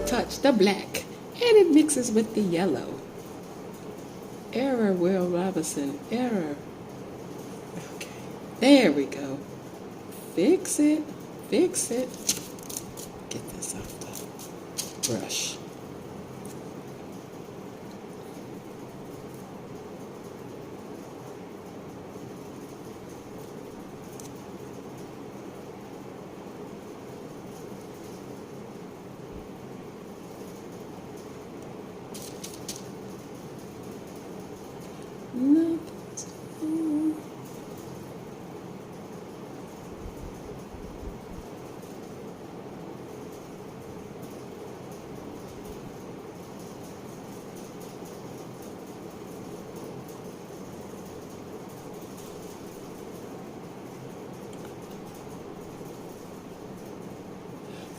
touch the black and it mixes with the yellow. Error, Will Robinson, error. Okay, there we go. Fix it, fix it. Get this off the brush.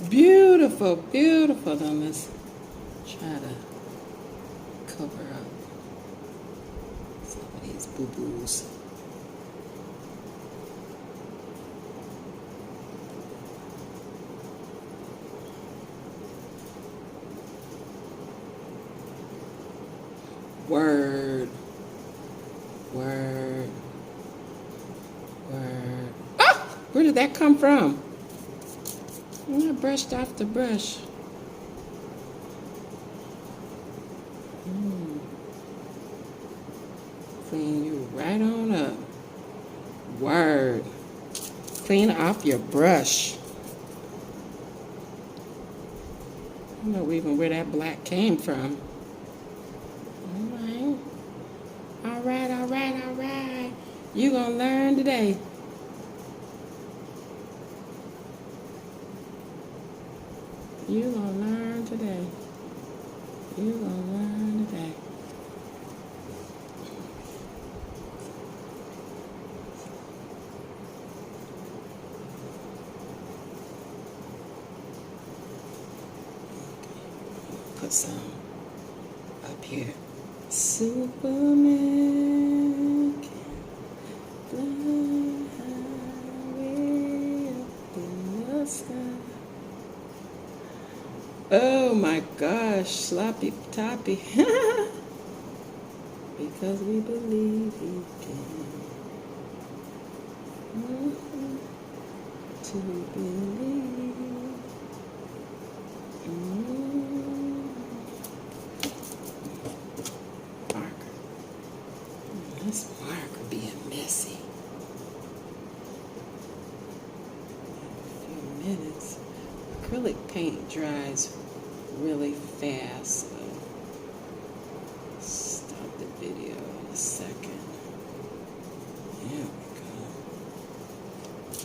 Beautiful, beautiful. Now let's try to cover up some of these boo-boos. Word, word, word. Ah! Where did that come from? I brushed off the brush. Clean you right on up. Word. Clean off your brush. I don't know even where that black came from. Alright. Alright, alright, alright. You gonna learn today. You gonna learn today. You gonna learn today. Put some up here. Superman can fly high up in the sky. Oh my gosh, sloppy toppy. Because we believe he can. To believe. Marker. This marker being messy. A few minutes. Acrylic paint dries really fast, so stop the video in a second. There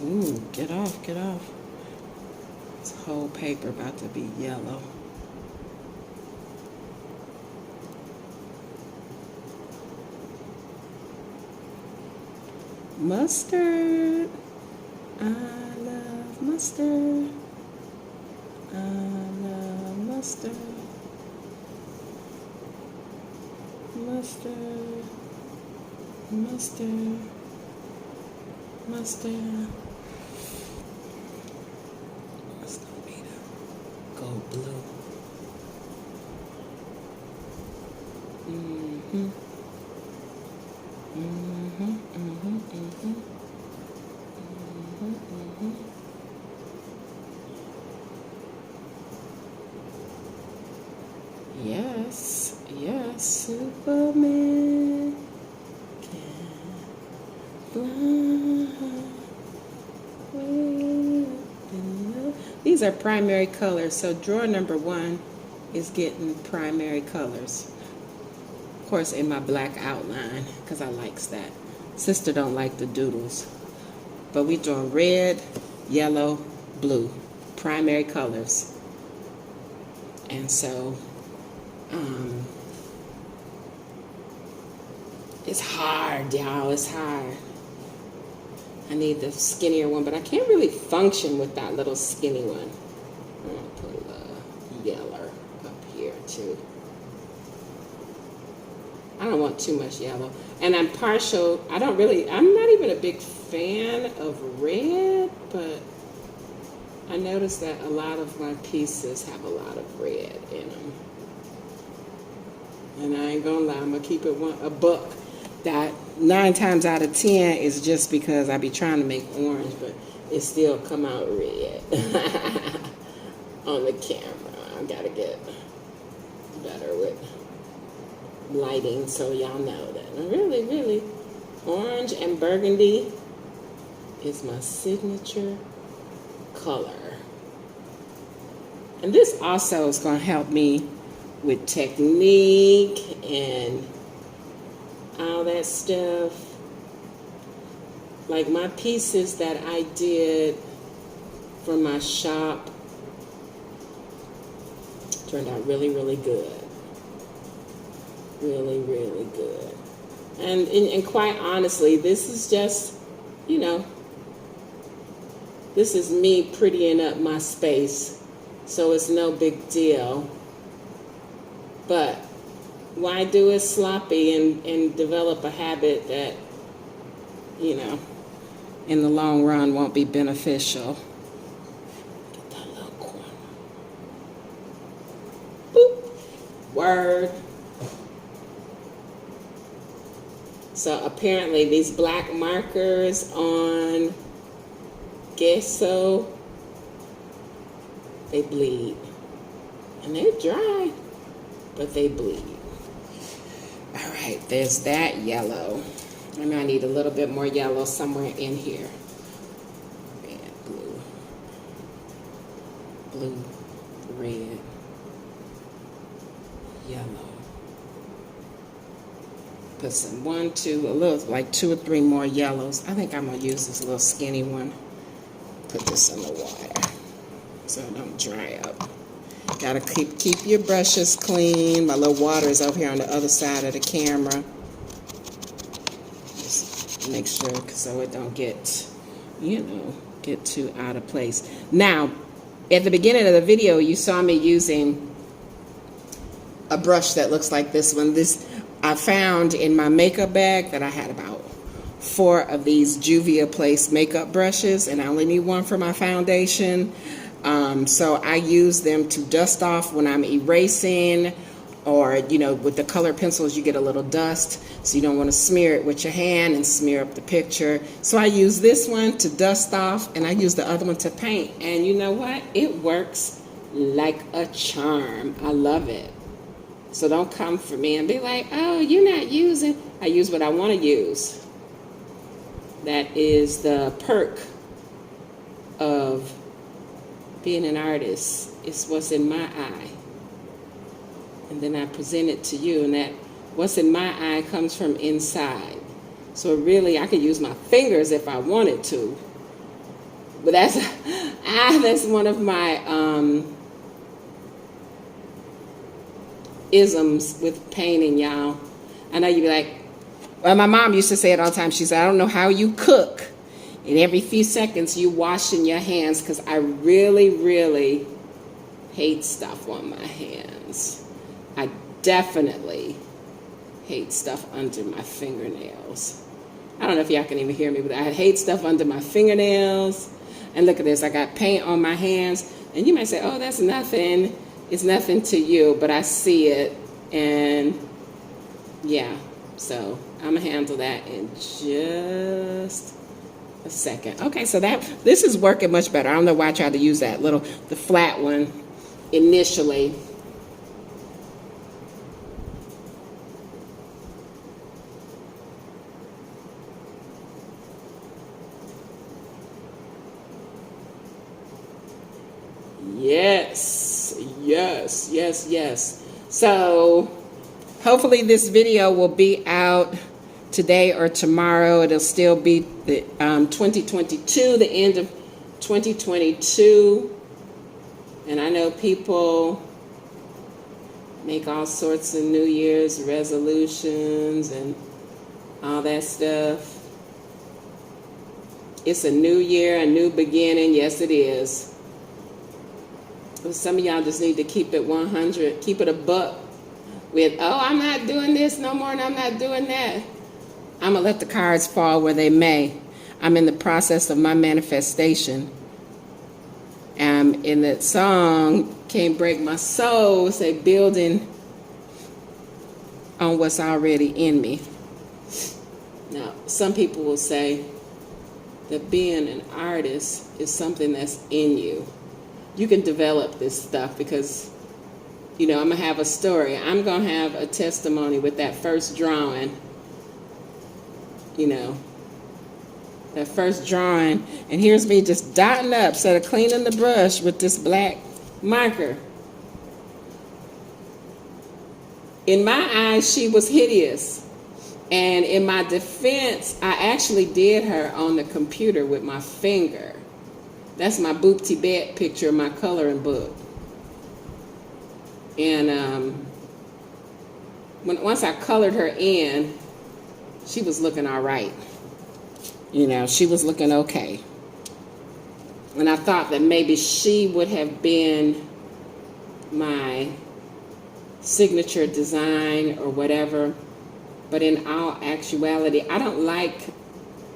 we go. Ooh, get off, get off. This whole paper about to be yellow. Mustard. I love mustard. I love mustard. Mustard. Mustard. Mustard. It's gonna be the gold blue. Mm-hmm. Mm-hmm. Mm-hmm. Mm-hmm. Mm-hmm. Mm-hmm. Yes, yes, Superman can fly way up in the... These are primary colors, so drawer number 1 is getting primary colors. Of course, in my black outline, because I likes that. Sister don't like the doodles. But we draw red, yellow, blue, primary colors. And so it's hard, y'all. It's hard. I need the skinnier one, but I can't really function with that little skinny one. I'm gonna put a yellow up here too. I don't want too much yellow. And I'm partial, I'm not even a big fan of red, but I noticed that a lot of my pieces have a lot of red in them. And I ain't gonna lie, I'm gonna keep it a buck. That 9 times out of 10 is just because I be trying to make orange, but it still come out red on the camera. I gotta get better with lighting so y'all know that really, really, orange and burgundy is my signature color. And this also is going to help me with technique and all that stuff. Like my pieces that I did for my shop turned out really, really good. Really, really good. And quite honestly, this is just, this is me prettying up my space so it's no big deal. But why do it sloppy and develop a habit that, you know, in the long run won't be beneficial? Get that little corner. Boop. Word. So apparently these black markers on gesso, they bleed. And they're dry, but they bleed. All right, there's that yellow. And I need a little bit more yellow somewhere in here. Red, blue. Blue, red, yellow. Put some like 2 or 3 more yellows. I think I'm gonna use this little skinny one. Put this in the water so it don't dry up. Gotta keep your brushes clean. My little water is over here on the other side of the camera. Just make sure so it don't get, get too out of place. Now, at the beginning of the video, you saw me using a brush that looks like this one. This I found in my makeup bag that I had about 4 of these Juvia Place makeup brushes, and I only need one for my foundation. So I use them to dust off when I'm erasing, or, with the colored pencils, you get a little dust, so you don't want to smear it with your hand and smear up the picture. So I use this one to dust off, and I use the other one to paint. And you know what? It works like a charm. I love it. So don't come for me and be like, oh, you're not using. I use what I want to use. That is the perk of being an artist. It's what's in my eye. And then I present it to you, and that what's in my eye comes from inside. So really, I could use my fingers if I wanted to. But that's one of my isms with painting, y'all. I know you be like, well, my mom used to say it all the time. She said, I don't know how you cook. And every few seconds you washing your hands, because I really, really hate stuff on my hands. I definitely hate stuff under my fingernails. I don't know if y'all can even hear me, but I hate stuff under my fingernails. And look at this, I got paint on my hands. And you might say, oh, that's nothing. It's nothing to you, but I see it. And yeah, so I'm gonna handle that in just a second. Okay, so this is working much better. I don't know why I tried to use the flat one initially. Yes, yes, yes, yes. So hopefully this video will be out today or tomorrow. It'll still be the 2022, the end of 2022. And I know people make all sorts of New Year's resolutions and all that stuff. It's a new year, a new beginning. Yes, it is. But some of y'all just need to keep it 100, keep it a buck with, oh, I'm not doing this no more and I'm not doing that. I'm going to let the cards fall where they may. I'm in the process of my manifestation. In that song, Can't Break My Soul, say building on what's already in me. Now, some people will say that being an artist is something that's in you. You can develop this stuff because, I'm going to have a story. I'm going to have a testimony with that first drawing. That first drawing. And here's me just dotting up instead of cleaning the brush with this black marker. In my eyes, she was hideous. And in my defense, I actually did her on the computer with my finger. That's my Boop Tibet picture in my coloring book. And once I colored her in, she was looking all right. She was looking okay. And I thought that maybe she would have been my signature design or whatever. But in all actuality, I don't like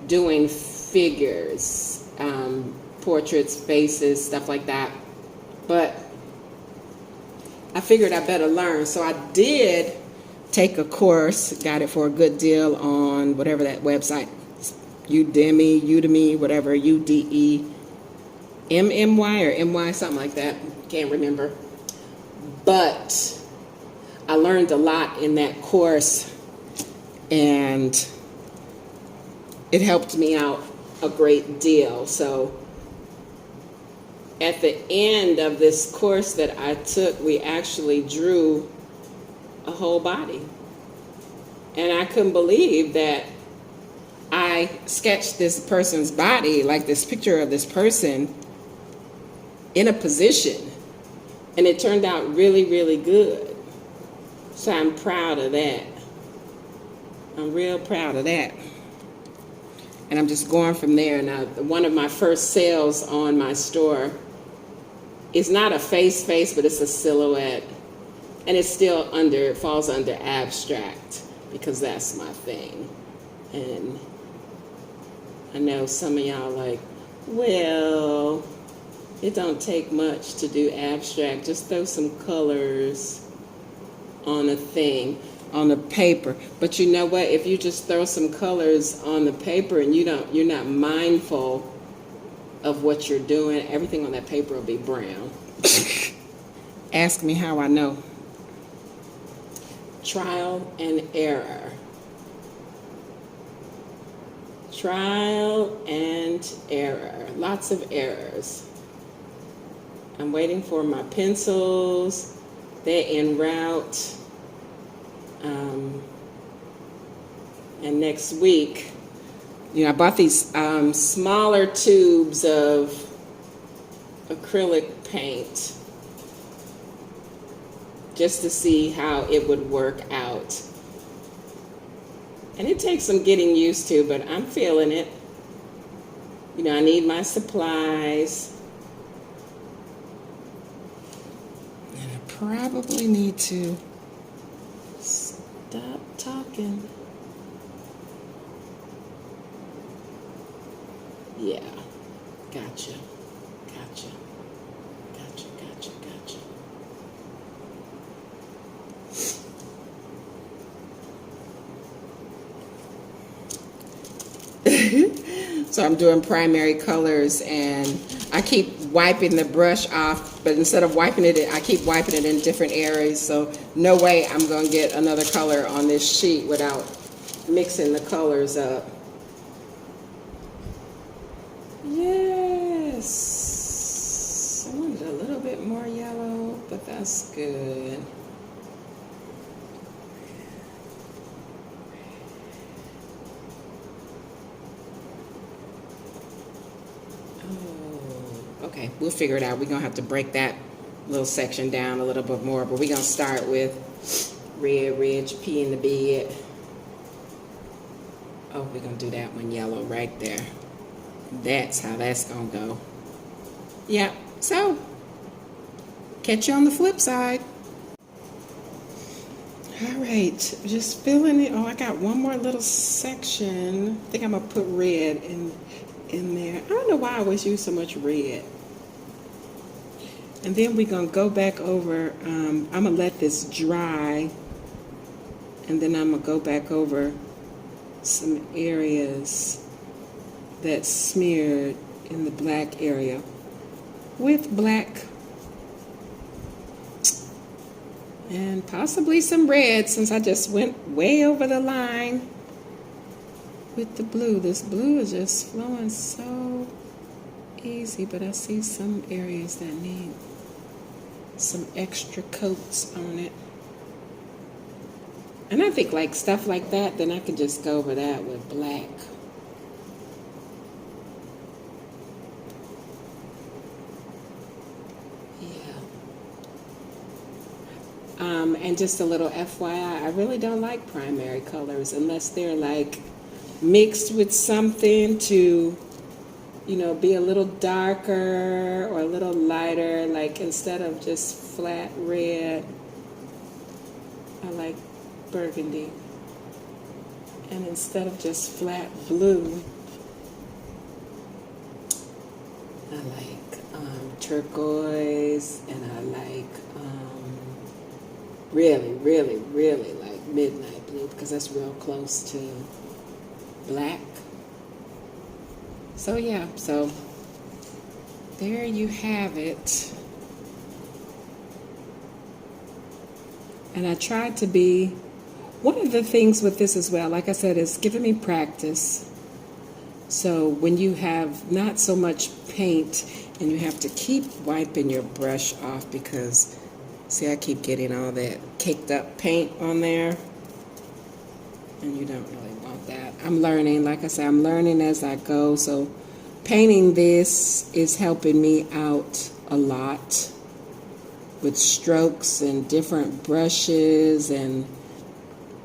doing figures, portraits, faces, stuff like that. But I figured I better learn. So I did take a course, got it for a good deal on whatever that website, Udemy, whatever, UDEMMY or MY, something like that. Can't remember. But I learned a lot in that course, and it helped me out a great deal. So at the end of this course that I took, we actually drew a whole body. And I couldn't believe that I sketched this person's body, like this picture of this person, in a position. And it turned out really, really good. So I'm proud of that. I'm real proud of that. And I'm just going from there. Now, one of my first sales on my store is not a face, but it's a silhouette. And it's still it falls under abstract, because that's my thing. And I know some of y'all like, well, it don't take much to do abstract. Just throw some colors on a thing, on the paper. But you know what? If you just throw some colors on the paper and you're not mindful of what you're doing, everything on that paper will be brown. Ask me how I know. Trial and error. Trial and error. Lots of errors. I'm waiting for my pencils. They're en route. And next week, I bought these smaller tubes of acrylic paint just to see how it would work out. And it takes some getting used to, but I'm feeling it. I need my supplies. And I probably need to stop talking. Yeah, gotcha. So I'm doing primary colors, and I keep wiping the brush off, but instead of wiping it, I keep wiping it in different areas. So no way I'm going to get another color on this sheet without mixing the colors up. Yes, I wanted a little bit more yellow, but that's good. Okay, we'll figure it out. We're going to have to break that little section down a little bit more, but we're going to start with red, pee in the bed. Oh, we're going to do that one yellow right there. That's how that's going to go. Yeah, so catch you on the flip side. All right, just filling it. Oh, I got one more little section. I think I'm going to put red in there. I don't know why I always use so much red. And then we're going to go back over, I'm going to let this dry, and then I'm going to go back over some areas that's smeared in the black area with black and possibly some red, since I just went way over the line with the blue. This blue is just flowing so easy, but I see some areas that need some extra coats on it. And I think like stuff like that, then I could just go over that with black. Yeah. And just a little FYI, I really don't like primary colors unless they're like mixed with something to be a little darker or a little lighter. Like instead of just flat red, I like burgundy. And instead of just flat blue, I like turquoise, and I like really, really, really like midnight blue because that's real close to black. So yeah, so there you have it. And I tried to be, one of the things with this as well, like I said, is giving me practice. So when you have not so much paint and you have to keep wiping your brush off because, see, I keep getting all that caked up paint on there. And you don't really want that. I'm learning, like I said, I'm learning as I go. So painting this is helping me out a lot with strokes and different brushes and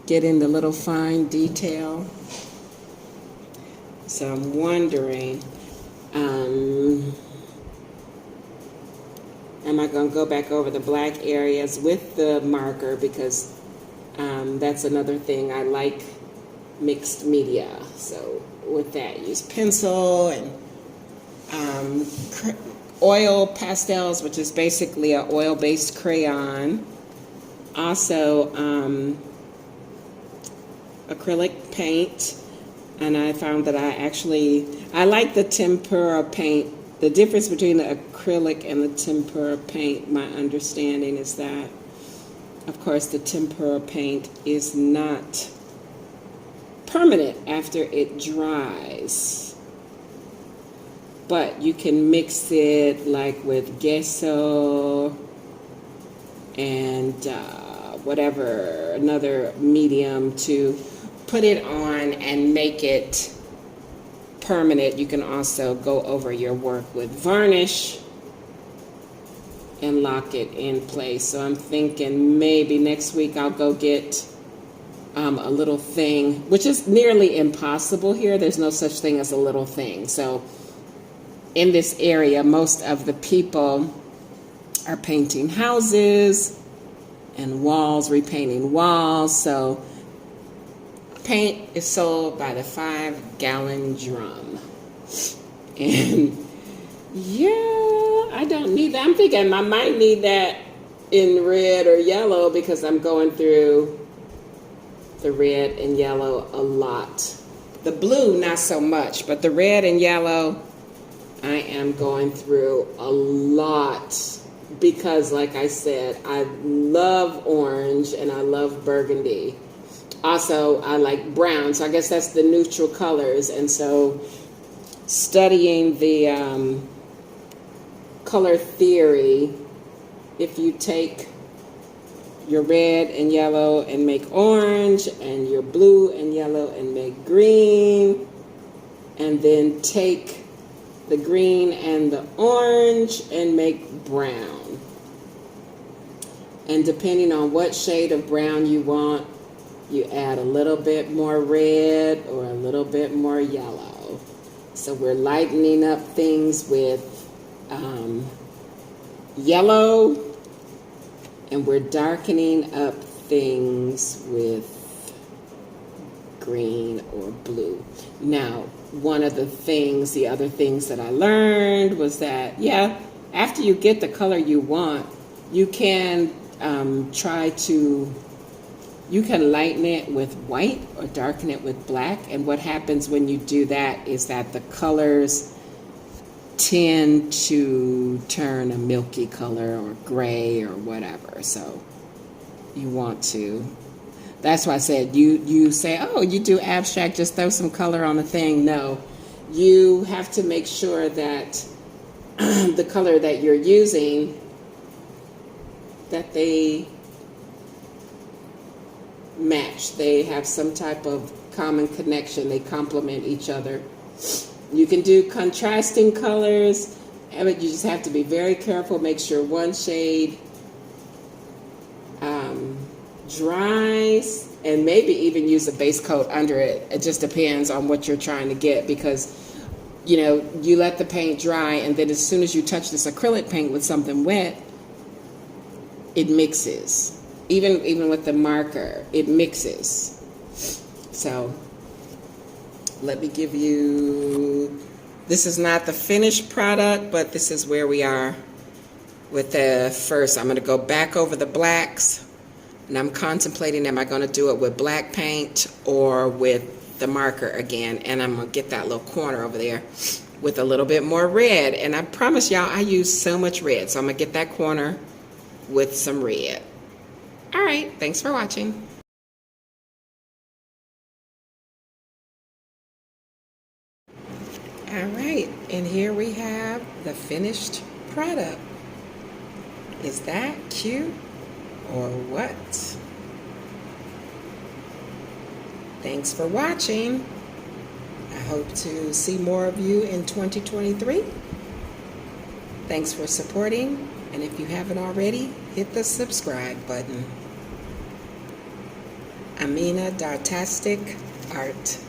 getting the little fine detail. So I'm wondering, am I going to go back over the black areas with the marker, because that's another thing. I like mixed media. So with that, use pencil and oil pastels, which is basically an oil-based crayon. Also, acrylic paint. And I found that I like the tempera paint. The difference between the acrylic and the tempera paint, my understanding is that, of course, the tempera paint is not permanent after it dries. But you can mix it like with gesso and whatever, another medium to put it on and make it permanent. You can also go over your work with varnish and lock it in place. So I'm thinking maybe next week I'll go get a little thing, which is nearly impossible here. There's no such thing as a little thing. So in this area, most of the people are painting houses and walls, repainting walls. So paint is sold by the 5-gallon drum. And yeah, I don't need that. I'm thinking I might need that in red or yellow because I'm going through the red and yellow a lot. The blue, not so much, but the red and yellow, I am going through a lot because, like I said, I love orange and I love burgundy. Also, I like brown, so I guess that's the neutral colors. And so studying the color theory, if you take your red and yellow and make orange, and your blue and yellow and make green, and then take the green and the orange and make brown. And depending on what shade of brown you want, you add a little bit more red or a little bit more yellow. So we're lightening up things with yellow, and we're darkening up things with green or blue. Now, the other things that I learned was that, yeah, after you get the color you want, you can you can lighten it with white or darken it with black. And what happens when you do that is that the colors tend to turn a milky color or gray or whatever. So you want to, that's why I said you say, oh, you do abstract, just throw some color on a thing. No, you have to make sure that the color that you're using, that they match. They have some type of common connection. They complement each other. You can do contrasting colors, but you just have to be very careful. Make sure one shade dries, and maybe even use a base coat under it. It just depends on what you're trying to get, because you know, you let the paint dry, and then as soon as you touch this acrylic paint with something wet, it mixes. Even with the marker, it mixes. So let me give you, this is not the finished product, but this is where we are with the first. I'm going to go back over the blacks, and I'm contemplating, am I going to do it with black paint or with the marker again? And I'm going to get that little corner over there with a little bit more red. And I promise y'all, I use so much red, so I'm going to get that corner with some red. All right, thanks for watching. All right, and here we have the finished product. Is that cute or what? Thanks for watching. I hope to see more of you in 2023. Thanks for supporting, and if you haven't already, hit the subscribe button. Amina Dartastic Art.